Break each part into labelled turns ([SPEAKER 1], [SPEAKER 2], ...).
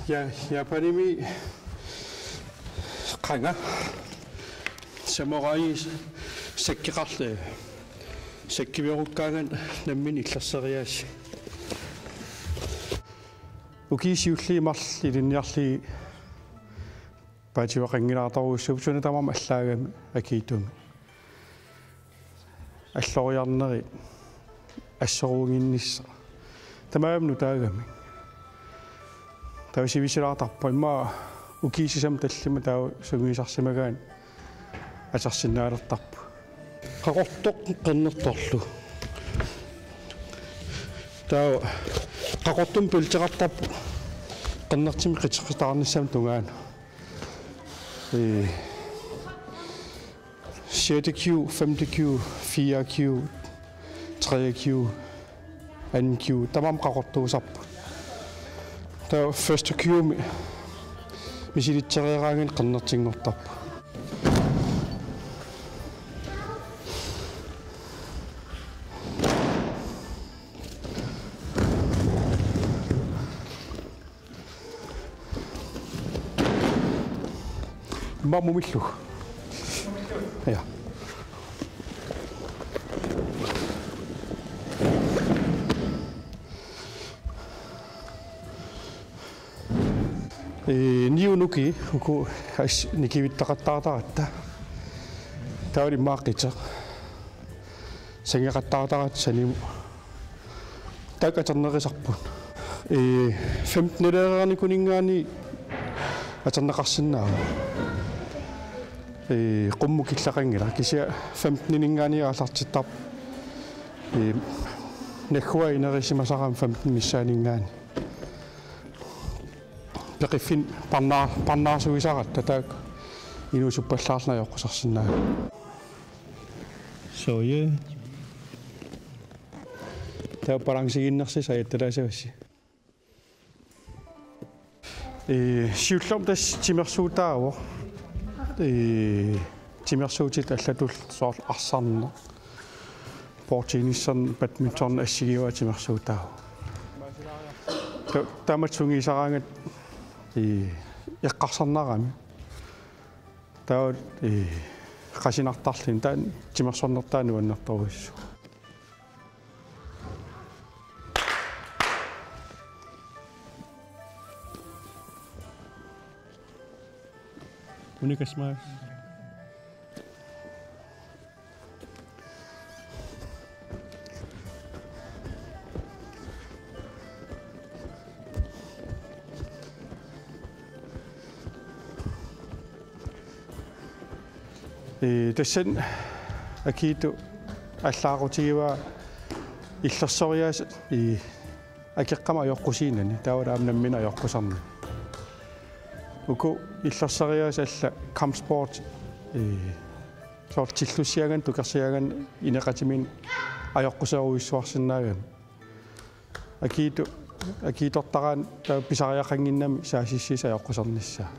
[SPEAKER 1] Ja panimi qanga samurai sekkiqarle sekkiviorukkaangan nammin illasseriaas ukiisiulliimarli ilinniarli paatiwaqangilaartoruussuupsuna tamama allaagami akiitumi alloriarneri assoruunginnissa tamaamnu taagami тавisivisilaatarpa imma ukiisisam tallima taa sungiisarsimagaan атарсиннаалертарпу qaqortoq qinnertorlu taa qaqortum pulteqartarpu qinnertimi qiteqitаарnissam tungaana 6Q 5Q 4Q 3Q 2Q tamam qaqortuusarpu taa 1Q misilitsereeraangin qinnertingortarpu Mumillu. Ja. Niunuki uku nikivittaqattaartaratta. Tauli maaqita. Sengeqattaartarat sanimu. Taqatarnerisarpun. 15 leerani kuningaani atarneqarsinnaa. Qummukillaqangila kisia 15 ningaaniaarlartittar nakhua inerisimasaqam 15 missaaningaani peqiffin parnaarsuisaqatta taak inuusuppallaarnajoqqusarsinnaa so yeah taa balansiginnersi sajattalaasavassi siullorm tas timersuutaavo timersuutit allatul soor arsarna portinissan badminton assigiwa timersuutaa tamatsungiisaraangat eqqarsarnarami taa qasinartarlin taa timersornertaanu annertoruissu Unikas mas. Tassen akiitu allaarutigivaa illerssoriaas akeqqama ajoqqusiinani taavalaamnammina ajoqqusarni uku illerssariaas alla kampsport soort tillussiagan tukersiagan ineqatimin ajoqquseruissuarsinnaagan akiitortaraan pisariaqanginnami saasissis ajoqqusarnissaa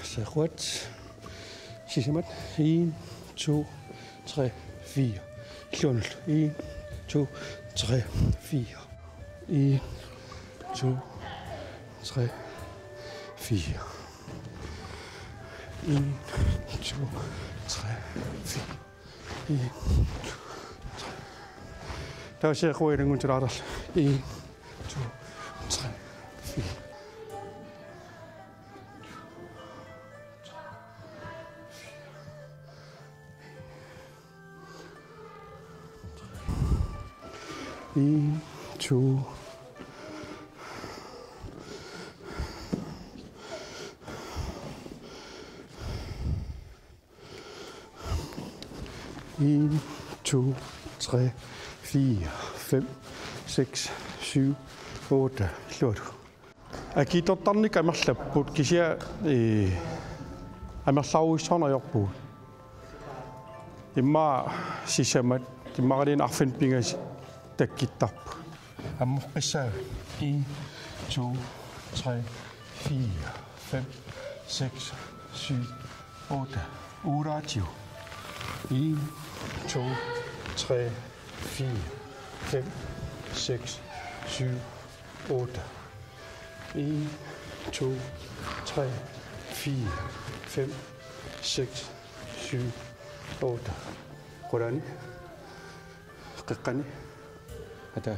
[SPEAKER 1] Sequat sisemat 1 2 3 4 Klunel 1 2 3 4 1 2 3 4 1 2 3 4 1 Der ser jeg en til dig. 1 2 3 4 1 2 1 2 3 4 5 6 7 8 slut. Akitortarnik amerlapput kisia amerlauissornerjorpuut. Imma sisamat immarin arfinpingas takkittarpu. Ammoqissaa 1 2 3 4 5 6 7 8 28 1 2 3, 4, 5, 6, 7, 8. 1, 2, 3, 4, 5, 6, 7, 8. Qurani. Qiqqani. Ata.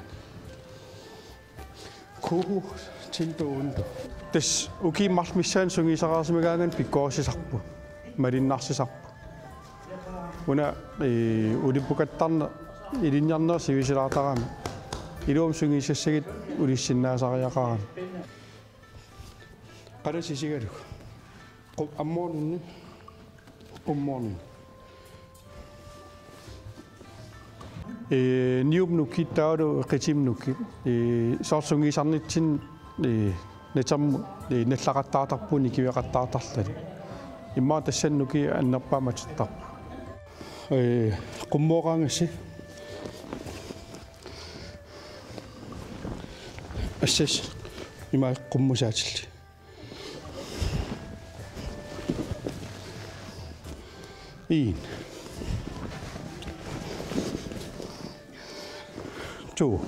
[SPEAKER 1] Kuhu tiltuundu. Tes uki malmissaan sungisaraarsimagaangan pikkoosisarpu. Malinnarсисарpu. Una ulipukattarna ilinjarner sivisilaartarama. Ilum sungissassagit ulissinnaasariaqarama. Qalasisigaluk. Ammoornunni. Ummoornunni. Niumnukki taadu qitimnukki. Sorsungisarnitsin netammu nallaqattaatarpuni kiveqattaatarlali. Imma tassannuki annerpaamatuttarpu. Qummoqaangassi. Assas ima qummusaatilli. En. 2.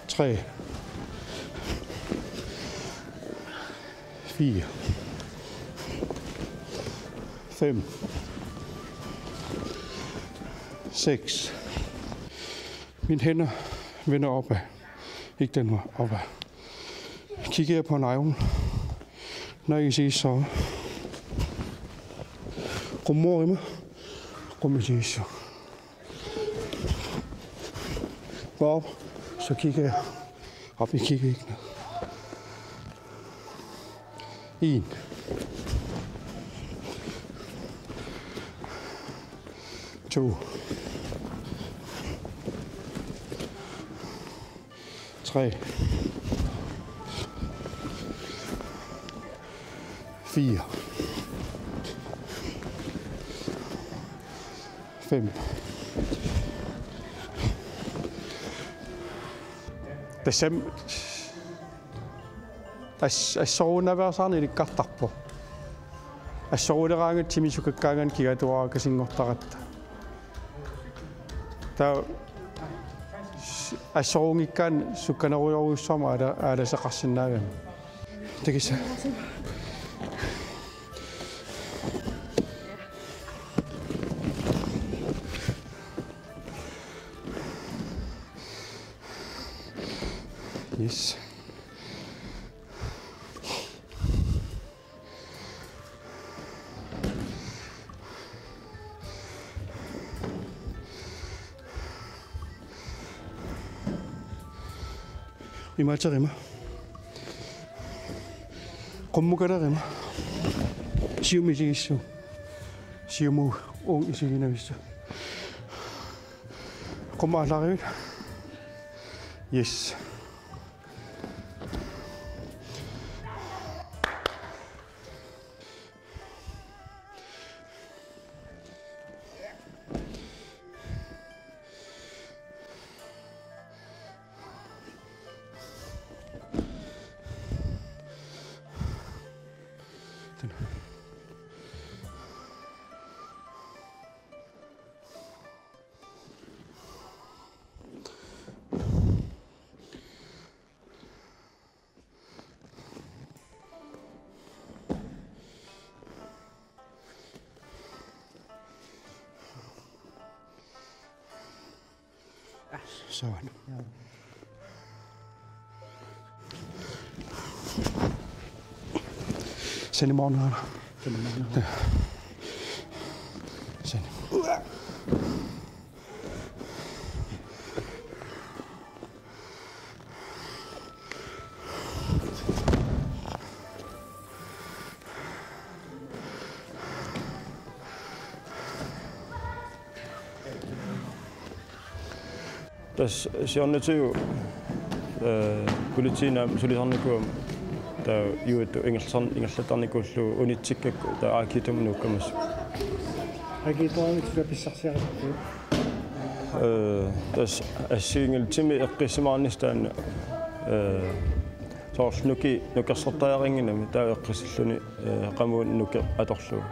[SPEAKER 1] 3. 4. 5. 6. Mine hænder vender opad. Ikke den her, opad. Kigger jeg på næven. Når jeg kan sige så. Rummor i mig. Rummor så. Gå op. Så kigger jeg op. Jeg kigger ikke ned. 1. 2. 3. 4. 5. Assorunaversaarni ilikkartarpo. Assoruleraangat timisukakkaangan kigatuaakasingortaqatta. Ta assorungikkaan sukkanerujoruussama alasaqarsinnaagami. Takissa. Yes. Imatarima. Qummukalarima. Siumisigissu. Siumu ung isiginavissa. Qummaalarimit. Yes. Sådan. Sen i morgen her. Ja. Sen.
[SPEAKER 2] Tas siornatu kulitiina sulisarnikuum ta yuut ingerlatarnikullu unitsikakku ta aakitumnuukkamas
[SPEAKER 1] Agiitoamit pissarsiarippu
[SPEAKER 2] tas assiingiltimi eqqisimaarnistaan soorluki nukersortaaringinami taa eqqisilluni qamuun nuke atorlu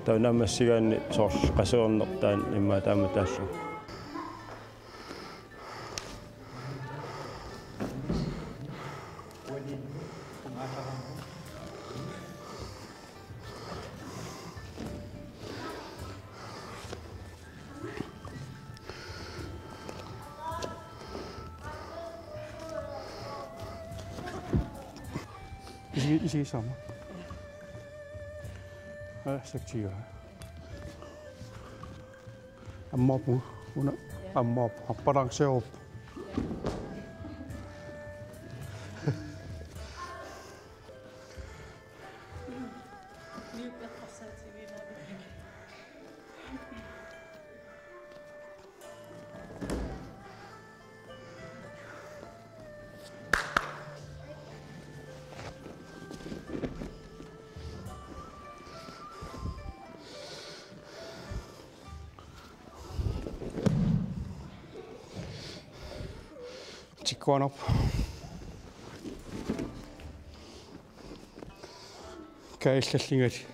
[SPEAKER 2] der namassigaanni soorl qasuernertaan imma taama taallu
[SPEAKER 1] I siger sommer. Ja, sektiger. Amma bu, una amma balance op. Tikkuan op. Kaillallingati.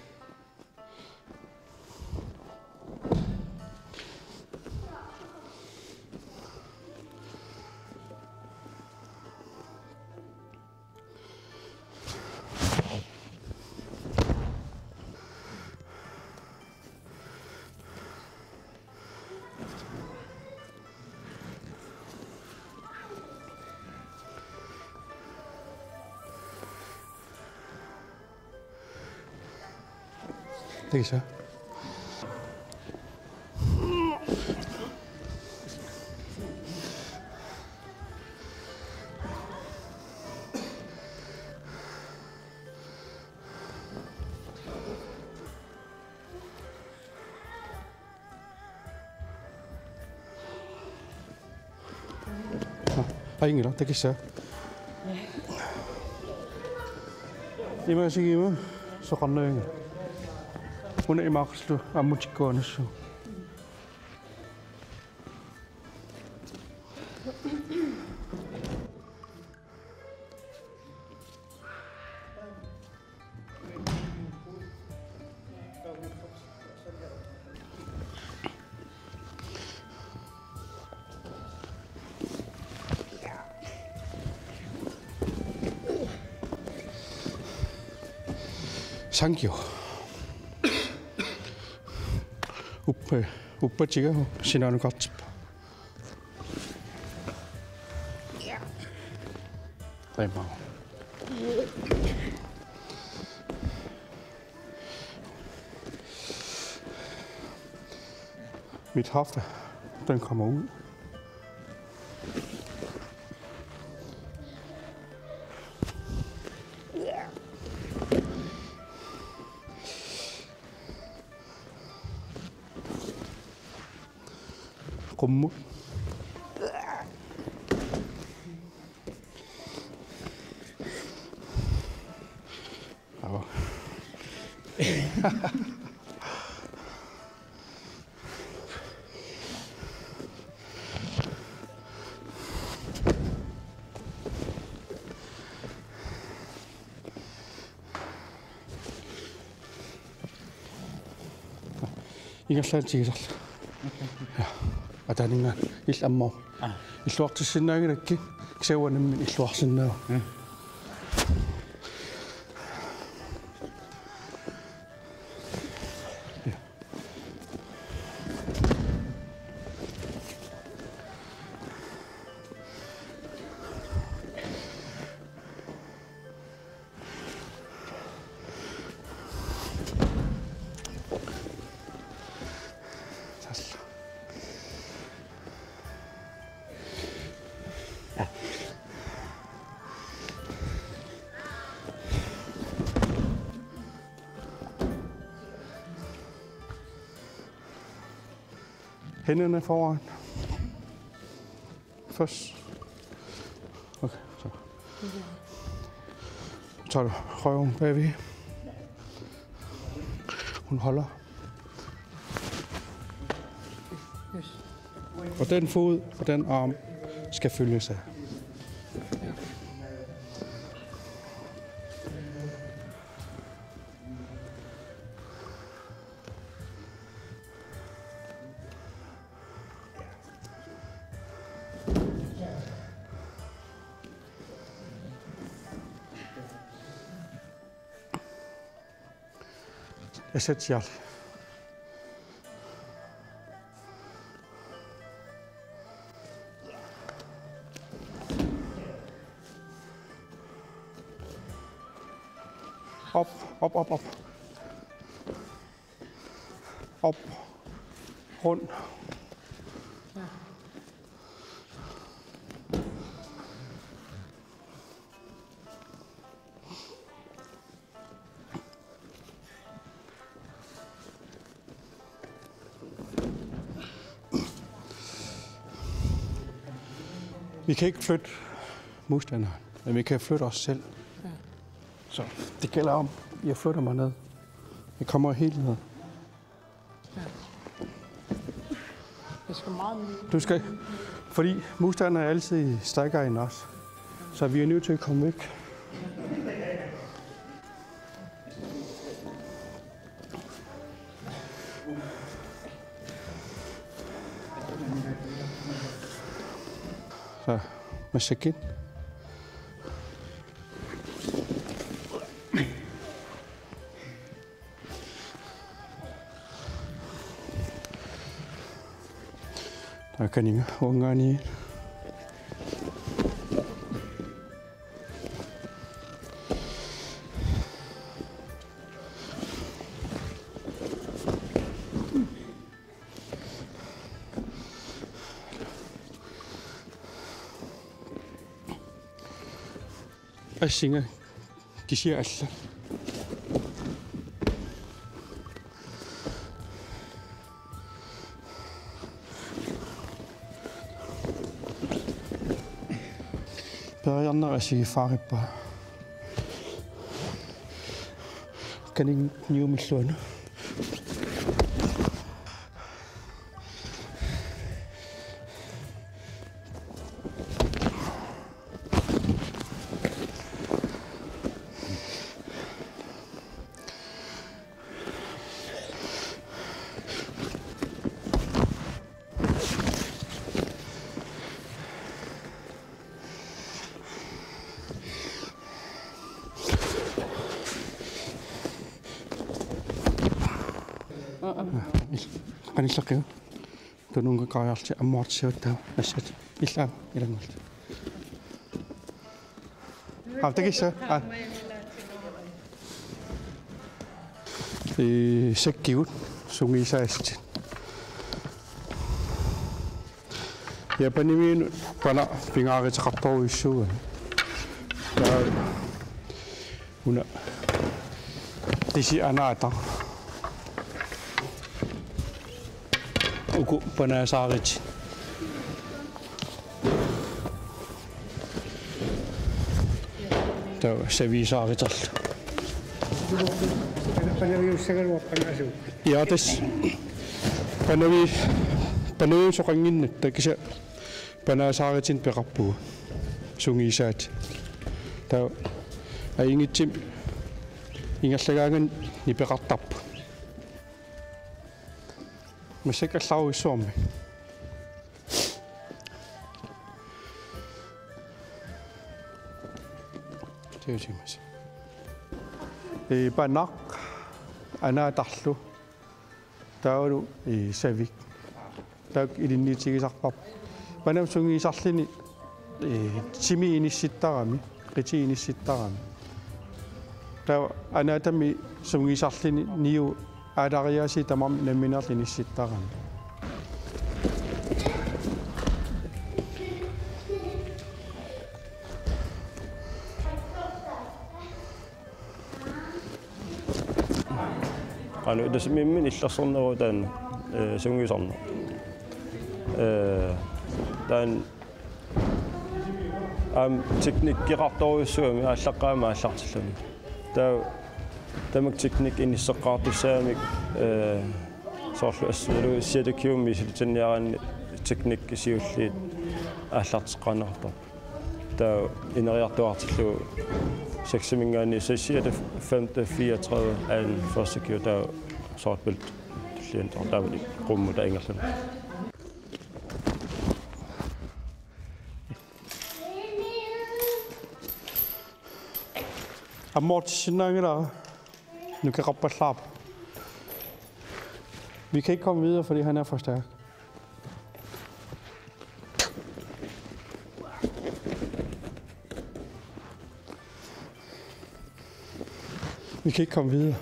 [SPEAKER 1] Det kan så. Ingen det kan så. Iman sige iman, så kan det ikke. Una imakslu amuchikonasu. Thank you. Uppachiga sinanu katsopa. Taimaa. Mit hofte, den kommer ud. Rummet. Ingaslaan tigisarla. Ja. Ataninga illammo. Illuartissinnaagilakki kisauanammin illuarsinnaa. Hænderne foran. Først. Okay, så. Så tager du røven bagved. Hun holder. Og den fod og den arm skal følges af. essential. Op, op, op, op. Op. Rundt.
[SPEAKER 3] Ja.
[SPEAKER 1] Vi kan ikke flytte modstanderen, men vi kan flytte os selv.
[SPEAKER 3] Ja.
[SPEAKER 1] Så det gælder om, at jeg flytter mig ned. Jeg kommer helt ned.
[SPEAKER 3] Ja. Jeg skal meget ned.
[SPEAKER 1] Du skal, fordi modstanderen er altid stærkere end os. Så vi er nødt til at komme væk. Så, massak ind. Der kan ingen unger i. Assinga kisia alla. Perianna asigi farippa. Kaning niumilluana. Qanillaqiu tununga qaayarti ammuartissiuttaa assat illa ilangulta avtakissa sekkiut sungisaasti yapanimiin pana pingaaritiqartoruissuuga una tisi anaata uku panasaarit taw savisaaritarlu ja tas panavi soqanginnat takisa panasaaritin peqarpugu sungisaat taw aingitsim ingallagaagan nipeqartarpu masaka lauissuarmi tiusimas panak anaatarlu taulu savik taak ilinniitigisarpap panam sungiisarlini timi inissittarami qiti inissittarami taw anaatami sungiisarlini niu aadariasi tamam namminerlini issittarami
[SPEAKER 2] anu dasmimmin illersorneru taan sungisorna taan teknikkiqartoruissuami ааллаққаама аллартиллуни тамак teknik инисеққартуссаамик соорлу ассуулу сиатакиумми силитанниараанни teknik кисиуллиит ааллартеққанерпа таа инериартуартиллу seksmingaani sessiat 534 an første kjøter sortbælt klient og der vil rumme der engelsk.
[SPEAKER 1] Amort sinangera nu kan rappa slap Vi kan ikke komme videre, fordi han er for stærk. Vi kan ikke komme videre,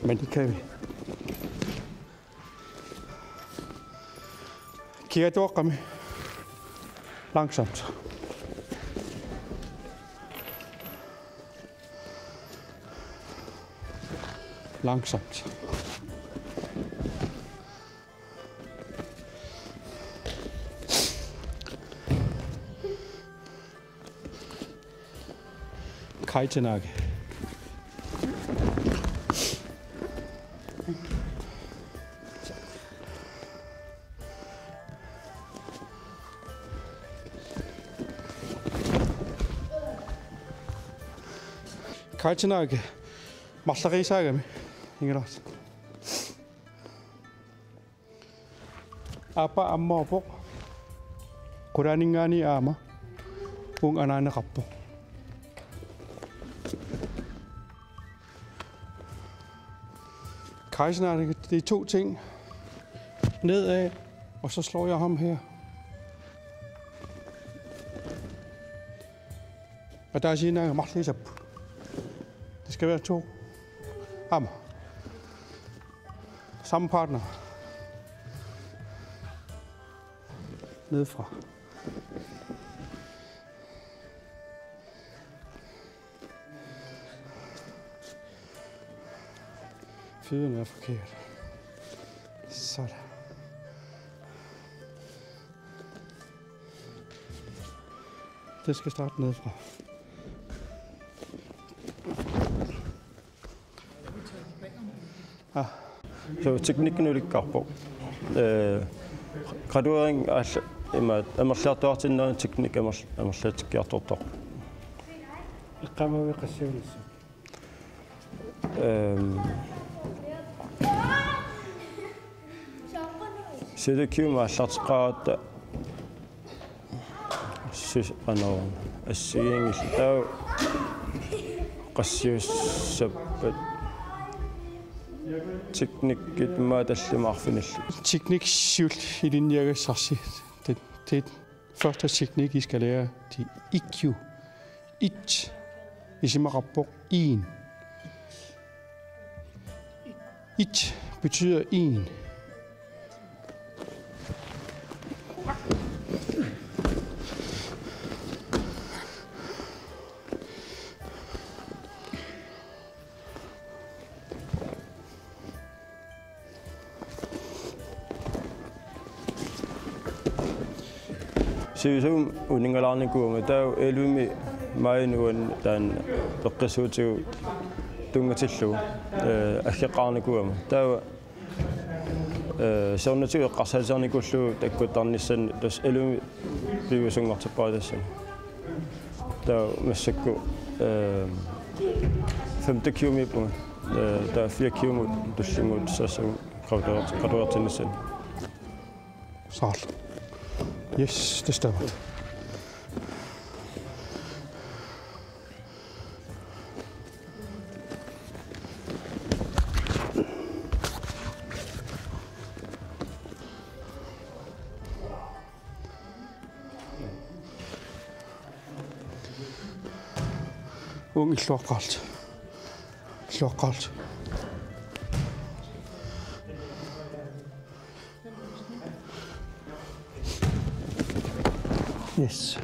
[SPEAKER 1] men det kan vi. Kigger du op, langsomt. Langsomt. Kajtenakke. Kajtenakke. Mallariisagami. Ingelas. Apa amma opo. Quraningaani aama. Ung anaane qappo. Kajtenakke, det er 2 ting. Nedad, og så slår jeg ham her. Og der er sine mallariisap. Det skal være 2. Ham. Samme partner. Nedefra. Fødderne er forkert. Sådan. Det skal starte nedefra.
[SPEAKER 2] Så teknikken ulikkaarpo. Graduering амерлаартуартиннаа teknik амерлаатиккиарторто.
[SPEAKER 1] Iqqamavi qassiulissu.
[SPEAKER 2] Sidekkiuma аллартеқаратта ассиингиллтаа qassiussappat teknikkit maatallumаарfinallu.
[SPEAKER 1] Teknik siul i linjeagassarsi. Det første teknik, I skal lære, det er IQ. It. Isimaqarpoq 1. It betyder 1.
[SPEAKER 2] Sivisum uningalarnikuuma taa elumi mainuan taan peqqisuutiu tungatillu aggeqarnikuama taa sornatu eqqarsaasarnikullu takkuttarnissan tas elumi piusungartappaadassan taa massakku 5 kilometer taa 4 kilometer tullungut sassu graduertinnissan.
[SPEAKER 1] Sal. Yes, det stemmer. Ung illuaqqaalt. Illuaqqaalt. Yes.